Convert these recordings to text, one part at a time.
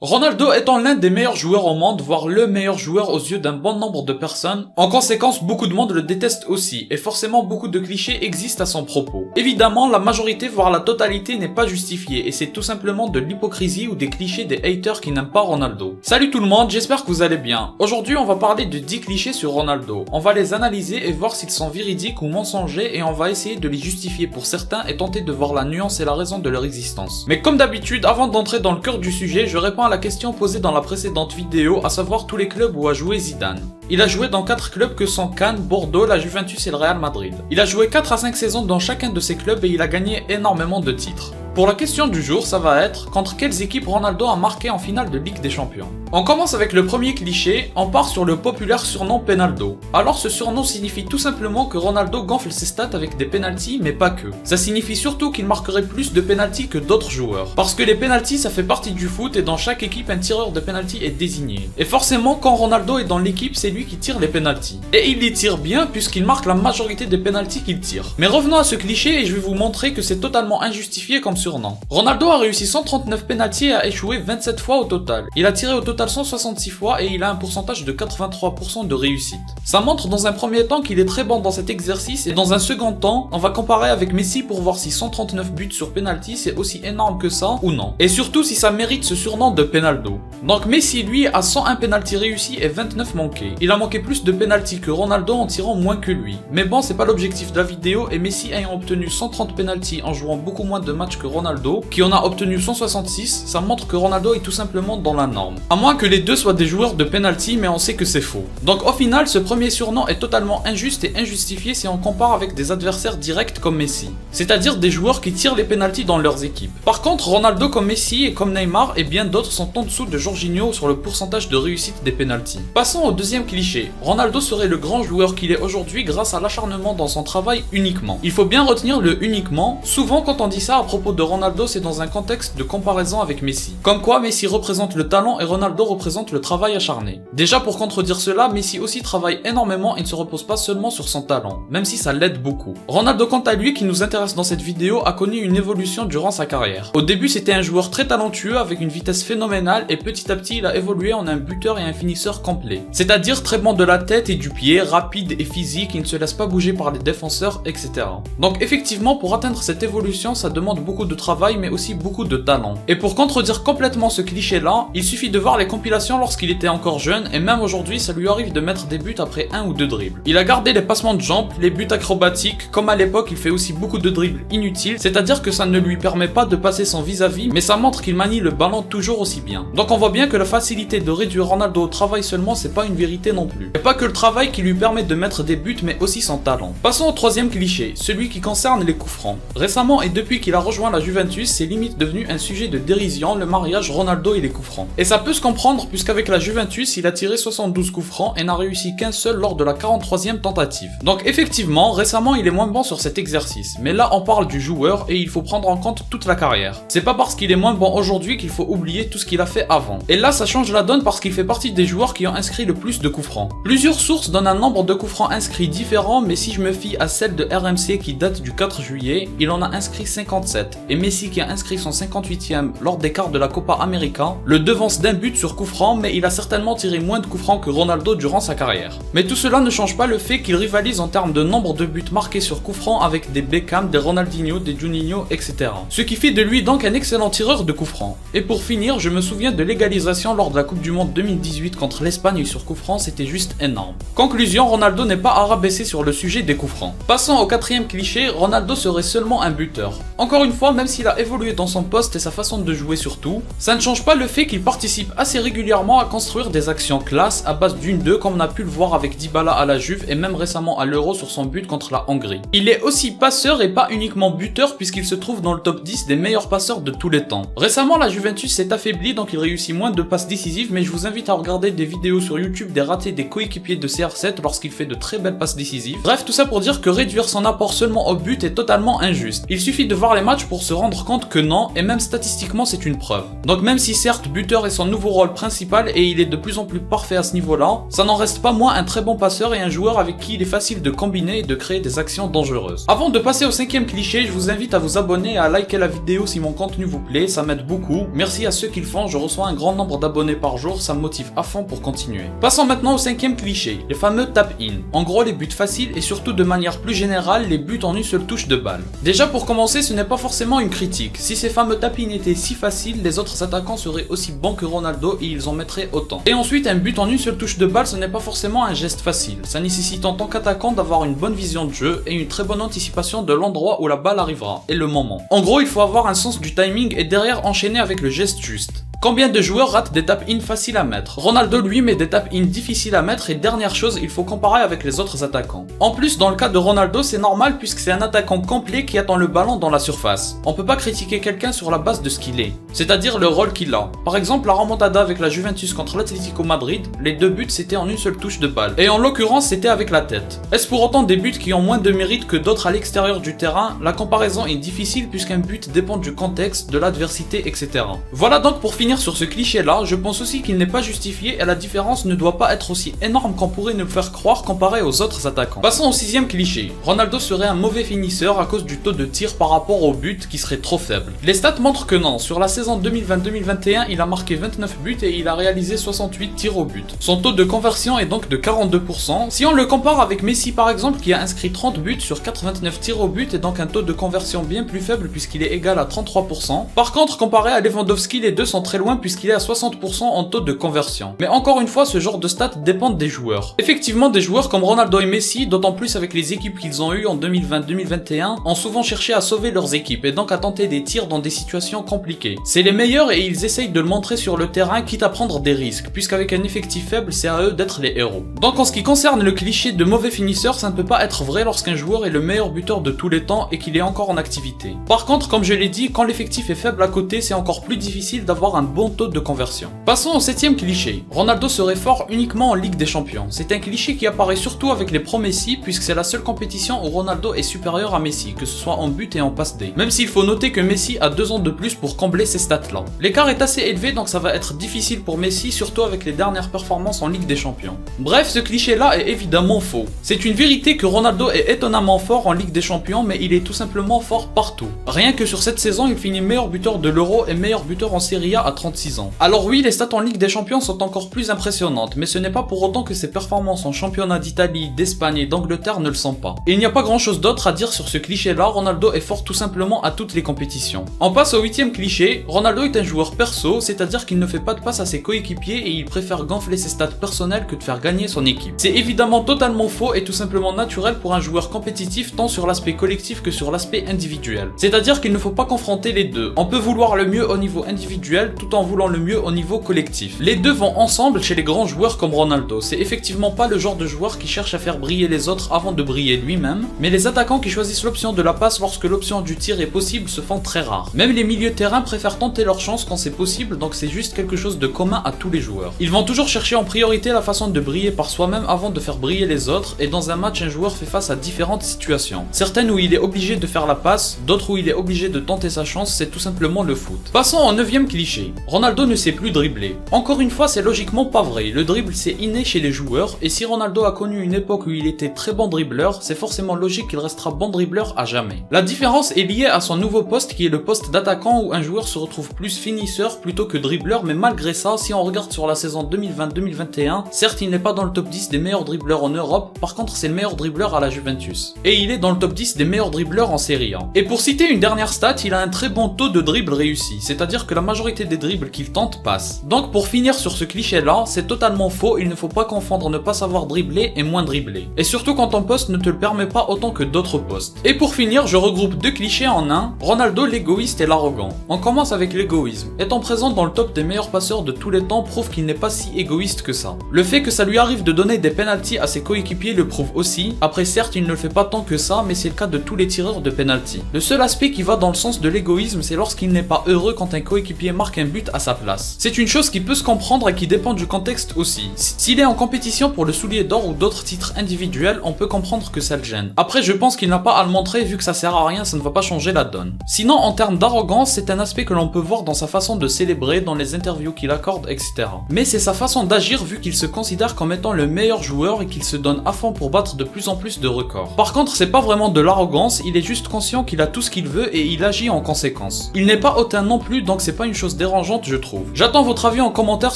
Ronaldo étant l'un des meilleurs joueurs au monde, voire le meilleur joueur aux yeux d'un bon nombre de personnes, en conséquence beaucoup de monde le déteste aussi, et forcément beaucoup de clichés existent à son propos. Évidemment, la majorité voire la totalité n'est pas justifiée, et c'est tout simplement de l'hypocrisie ou des clichés des haters qui n'aiment pas Ronaldo. Salut tout le monde, j'espère que vous allez bien. Aujourd'hui on va parler de 10 clichés sur Ronaldo. On va les analyser et voir s'ils sont véridiques ou mensongers, et on va essayer de les justifier pour certains et tenter de voir la nuance et la raison de leur existence. Mais comme d'habitude, avant d'entrer dans le cœur du sujet, je réponds à la question posée dans la précédente vidéo, à savoir tous les clubs où a joué Zidane. Il a joué dans 4 clubs que sont Cannes, Bordeaux, la Juventus et le Real Madrid. Il a joué 4 à 5 saisons dans chacun de ces clubs et il a gagné énormément de titres. Pour la question du jour, ça va être contre quelles équipes Ronaldo a marqué en finale de Ligue des Champions. On commence avec le premier cliché, on part sur le populaire surnom Penaldo. Alors ce surnom signifie tout simplement que Ronaldo gonfle ses stats avec des penalties, mais pas que. Ça signifie surtout qu'il marquerait plus de penalties que d'autres joueurs. Parce que les penalties ça fait partie du foot et dans chaque équipe un tireur de penalty est désigné. Et forcément quand Ronaldo est dans l'équipe c'est lui qui tire les penalties. Et il les tire bien puisqu'il marque la majorité des penalties qu'il tire. Mais revenons à ce cliché et je vais vous montrer que c'est totalement injustifié comme surnom. Ronaldo a réussi 139 penalties et a échoué 27 fois au total. Il a tiré au total 166 fois et il a un pourcentage de 83% de réussite. Ça montre dans un premier temps qu'il est très bon dans cet exercice et dans un second temps, on va comparer avec Messi pour voir si 139 buts sur penalty c'est aussi énorme que ça ou non. Et surtout si ça mérite ce surnom de Penaldo. Donc Messi lui a 101 penalties réussis et 29 manqués. Il a manqué plus de penalties que Ronaldo en tirant moins que lui. Mais bon c'est pas l'objectif de la vidéo et Messi ayant obtenu 130 penalties en jouant beaucoup moins de matchs que Ronaldo, qui en a obtenu 166, ça montre que Ronaldo est tout simplement dans la norme. À moins que les deux soient des joueurs de penalty, mais on sait que c'est faux. Donc au final, ce premier surnom est totalement injuste et injustifié si on compare avec des adversaires directs comme Messi. C'est-à-dire des joueurs qui tirent les penalties dans leurs équipes. Par contre, Ronaldo comme Messi et comme Neymar et bien d'autres sont en dessous de Jorginho sur le pourcentage de réussite des penalties. Passons au deuxième cliché. Ronaldo serait le grand joueur qu'il est aujourd'hui grâce à l'acharnement dans son travail uniquement. Il faut bien retenir le uniquement. Souvent quand on dit ça à propos de Ronaldo, c'est dans un contexte de comparaison avec Messi. Comme quoi Messi représente le talent et Ronaldo représente le travail acharné. Déjà pour contredire cela, Messi aussi travaille énormément et ne se repose pas seulement sur son talent, même si ça l'aide beaucoup. Ronaldo quant à lui, qui nous intéresse dans cette vidéo, a connu une évolution durant sa carrière. Au début c'était un joueur très talentueux avec une vitesse phénoménale et petit à petit il a évolué en un buteur et un finisseur complet. C'est-à-dire très bon de la tête et du pied, rapide et physique, il ne se laisse pas bouger par les défenseurs, etc. Donc effectivement pour atteindre cette évolution ça demande beaucoup de travail mais aussi beaucoup de talent. Et pour contredire complètement ce cliché là, il suffit de voir les compilations lorsqu'il était encore jeune et même aujourd'hui ça lui arrive de mettre des buts après 1 ou 2 dribbles. Il a gardé les passements de jambes, les buts acrobatiques, comme à l'époque il fait aussi beaucoup de dribbles inutiles, c'est-à-dire que ça ne lui permet pas de passer son vis-à-vis mais ça montre qu'il manie le ballon toujours aussi bien. Donc on voit bien que la facilité de réduire Ronaldo au travail seulement c'est pas une vérité non plus. Et pas que le travail qui lui permet de mettre des buts mais aussi son talent. Passons au troisième cliché, celui qui concerne les coups francs. Récemment et depuis qu'il a rejoint la Juventus, c'est limite devenu un sujet de dérision, le mariage Ronaldo et les coups francs. Et ça peut se comprendre puisqu'avec la Juventus, il a tiré 72 coups francs et n'a réussi qu'un seul lors de la 43e tentative. Donc effectivement, récemment il est moins bon sur cet exercice. Mais là on parle du joueur et il faut prendre en compte toute la carrière. C'est pas parce qu'il est moins bon aujourd'hui qu'il faut oublier tout ce qu'il a fait avant. Et là ça change la donne parce qu'il fait partie des joueurs qui ont inscrit le plus de coups francs. Plusieurs sources donnent un nombre de coups francs inscrits différents, mais si je me fie à celle de RMC qui date du 4 juillet, il en a inscrit 57. Et Messi qui a inscrit son 58e lors des quarts de la Copa América, le devance d'un but sur coup franc, mais il a certainement tiré moins de coups francs que Ronaldo durant sa carrière. Mais tout cela ne change pas le fait qu'il rivalise en termes de nombre de buts marqués sur coup franc avec des Beckham, des Ronaldinho, des Juninho, etc. Ce qui fait de lui donc un excellent tireur de coups francs. Et pour finir, je me souviens de l'égalisation lors de la Coupe du Monde 2018 contre l'Espagne sur coup franc, c'était juste énorme. Conclusion, Ronaldo n'est pas à rabaisser sur le sujet des coups francs. Passons au quatrième cliché, Ronaldo serait seulement un buteur. Encore une fois, même s'il a évolué dans son poste et sa façon de jouer surtout, ça ne change pas le fait qu'il participe assez régulièrement à construire des actions classe à base d'1-2 comme on a pu le voir avec Dybala à la Juve et même récemment à l'Euro sur son but contre la Hongrie. Il est aussi passeur et pas uniquement buteur puisqu'il se trouve dans le top 10 des meilleurs passeurs de tous les temps. Récemment la Juventus s'est affaiblie donc il réussit moins de passes décisives, mais je vous invite à regarder des vidéos sur YouTube des ratés des coéquipiers de CR7 lorsqu'il fait de très belles passes décisives. Bref, tout ça pour dire que réduire son apport seulement au but est totalement injuste. Il suffit de voir les matchs pour se rendre compte que non, et même statistiquement c'est une preuve. Donc même si certes buteur est son nouveau rôle principal et il est de plus en plus parfait à ce niveau-là, ça n'en reste pas moins un très bon passeur et un joueur avec qui il est facile de combiner et de créer des actions dangereuses. Avant de passer au 5e cliché, je vous invite à vous abonner et à liker la vidéo si mon contenu vous plaît, ça m'aide beaucoup. Merci à ceux qui le font, je reçois un grand nombre d'abonnés par jour, ça me motive à fond pour continuer. Passons maintenant au 5e cliché, les fameux tap-in. En gros les buts faciles et surtout de manière plus générale les buts en une seule touche de balle. Déjà pour commencer, ce n'est pas forcément une critique. Si ces fameux tap-in étaient si faciles, les autres attaquants seraient aussi bons que Ronaldo et ils en mettraient autant. Et ensuite, un but en une seule touche de balle, ce n'est pas forcément un geste facile. Ça nécessite en tant qu'attaquant d'avoir une bonne vision de jeu et une très bonne anticipation de l'endroit où la balle arrivera et le moment. En gros, il faut avoir un sens du timing et derrière enchaîner avec le geste juste. Combien de joueurs ratent des tap-in faciles à mettre? Ronaldo lui met des tap-in difficiles à mettre et dernière chose, il faut comparer avec les autres attaquants. En plus, dans le cas de Ronaldo, c'est normal puisque c'est un attaquant complet qui attend le ballon dans la surface. On peut pas critiquer quelqu'un sur la base de ce qu'il est, c'est-à-dire le rôle qu'il a. Par exemple, la remontada avec la Juventus contre l'Atlético Madrid, les deux buts c'était en une seule touche de balle. Et en l'occurrence, c'était avec la tête. Est-ce pour autant des buts qui ont moins de mérite que d'autres à l'extérieur du terrain? La comparaison est difficile puisqu'un but dépend du contexte, de l'adversité, etc. Voilà donc pour finir sur ce cliché là, je pense aussi qu'il n'est pas justifié et la différence ne doit pas être aussi énorme qu'on pourrait nous le faire croire comparé aux autres attaquants. Passons au 6e cliché. Ronaldo serait un mauvais finisseur à cause du taux de tir par rapport au but qui serait trop faible. Les stats montrent que non, sur la saison 2020-2021, il a marqué 29 buts et il a réalisé 68 tirs au but. Son taux de conversion est donc de 42%. Si on le compare avec Messi par exemple qui a inscrit 30 buts sur 89 tirs au but et donc un taux de conversion bien plus faible puisqu'il est égal à 33%. Par contre, comparé à Lewandowski, les deux sont très loin puisqu'il est à 60% en taux de conversion. Mais encore une fois, ce genre de stats dépendent des joueurs. Effectivement, des joueurs comme Ronaldo et Messi, d'autant plus avec les équipes qu'ils ont eues en 2020-2021, ont souvent cherché à sauver leurs équipes et donc à tenter des tirs dans des situations compliquées. C'est les meilleurs et ils essayent de le montrer sur le terrain quitte à prendre des risques, puisqu'avec un effectif faible, c'est à eux d'être les héros. Donc en ce qui concerne le cliché de mauvais finisseur, ça ne peut pas être vrai lorsqu'un joueur est le meilleur buteur de tous les temps et qu'il est encore en activité. Par contre, comme je l'ai dit, quand l'effectif est faible à côté, c'est encore plus difficile d'avoir un bon taux de conversion. Passons au 7e cliché. Ronaldo serait fort uniquement en Ligue des Champions. C'est un cliché qui apparaît surtout avec les Pro Messi puisque c'est la seule compétition où Ronaldo est supérieur à Messi, que ce soit en but et en passe D. Même s'il faut noter que Messi a 2 ans de plus pour combler ces stats là. L'écart est assez élevé donc ça va être difficile pour Messi, surtout avec les dernières performances en Ligue des Champions. Bref, ce cliché là est évidemment faux. C'est une vérité que Ronaldo est étonnamment fort en Ligue des Champions mais il est tout simplement fort partout. Rien que sur cette saison, il finit meilleur buteur de l'Euro et meilleur buteur en Serie A à 36 ans. Alors oui, les stats en Ligue des Champions sont encore plus impressionnantes, mais ce n'est pas pour autant que ses performances en championnat d'Italie, d'Espagne et d'Angleterre ne le sont pas. Et il n'y a pas grand chose d'autre à dire sur ce cliché là, Ronaldo est fort tout simplement à toutes les compétitions. On passe au 8e cliché, Ronaldo est un joueur perso, c'est-à-dire qu'il ne fait pas de passe à ses coéquipiers et il préfère gonfler ses stats personnelles que de faire gagner son équipe. C'est évidemment totalement faux et tout simplement naturel pour un joueur compétitif tant sur l'aspect collectif que sur l'aspect individuel. C'est-à-dire qu'il ne faut pas confronter les deux. On peut vouloir le mieux au niveau individuel tout en voulant le mieux au niveau collectif. Les deux vont ensemble chez les grands joueurs comme Ronaldo. C'est effectivement pas le genre de joueur qui cherche à faire briller les autres avant de briller lui-même, mais les attaquants qui choisissent l'option de la passe lorsque l'option du tir est possible se font très rares. Même les milieux de terrain préfèrent tenter leur chance quand c'est possible, donc c'est juste quelque chose de commun à tous les joueurs. Ils vont toujours chercher en priorité la façon de briller par soi-même avant de faire briller les autres, et dans un match un joueur fait face à différentes situations. Certaines où il est obligé de faire la passe, d'autres où il est obligé de tenter sa chance, c'est tout simplement le foot. Passons au 9e cliché. Ronaldo ne sait plus dribbler. Encore une fois, c'est logiquement pas vrai. Le dribble c'est inné chez les joueurs, et si Ronaldo a connu une époque où il était très bon dribbleur, c'est forcément logique qu'il restera bon dribbleur à jamais. La différence est liée à son nouveau poste qui est le poste d'attaquant où un joueur se retrouve plus finisseur plutôt que dribbleur, mais malgré ça, si on regarde sur la saison 2020-2021, certes il n'est pas dans le top 10 des meilleurs dribbleurs en Europe, par contre c'est le meilleur dribbleur à la Juventus. Et il est dans le top 10 des meilleurs dribbleurs en Serie A. Et pour citer une dernière stat, il a un très bon taux de dribble réussi, c'est-à-dire que la majorité des dribbles qu'il tente passent. Donc pour finir sur ce cliché là, c'est totalement faux, il ne faut pas confondre ne pas savoir dribbler et moins dribbler. Et surtout quand ton poste ne te le permet pas autant que d'autres postes. Et pour finir, je regroupe deux clichés en un, Ronaldo l'égoïste et l'arrogant. On commence avec l'égoïsme. Étant présent dans le top des meilleurs passeurs de tous les temps prouve qu'il n'est pas si égoïste que ça. Le fait que ça lui arrive de donner des penalties à ses coéquipiers le prouve aussi. Après certes il ne le fait pas tant que ça, mais c'est le cas de tous les tireurs de penalty. Le seul aspect qui va dans le sens de l'égoïsme, c'est lorsqu'il n'est pas heureux quand un coéquipier marque un but lutte à sa place. C'est une chose qui peut se comprendre et qui dépend du contexte aussi. S'il est en compétition pour le soulier d'or ou d'autres titres individuels, on peut comprendre que ça le gêne. Après, je pense qu'il n'a pas à le montrer vu que ça sert à rien, ça ne va pas changer la donne. Sinon, en termes d'arrogance, c'est un aspect que l'on peut voir dans sa façon de célébrer, dans les interviews qu'il accorde, etc. Mais c'est sa façon d'agir vu qu'il se considère comme étant le meilleur joueur et qu'il se donne à fond pour battre de plus en plus de records. Par contre, c'est pas vraiment de l'arrogance, il est juste conscient qu'il a tout ce qu'il veut et il agit en conséquence. Il n'est pas hautain non plus, donc c'est pas une chose dérangeante, je trouve. J'attends votre avis en commentaire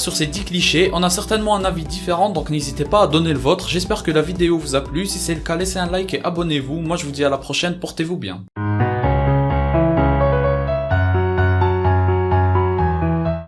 sur ces 10 clichés, on a certainement un avis différent, donc n'hésitez pas à donner le vôtre. J'espère que la vidéo vous a plu, si c'est le cas laissez un like et abonnez-vous. Moi je vous dis à la prochaine, portez-vous bien.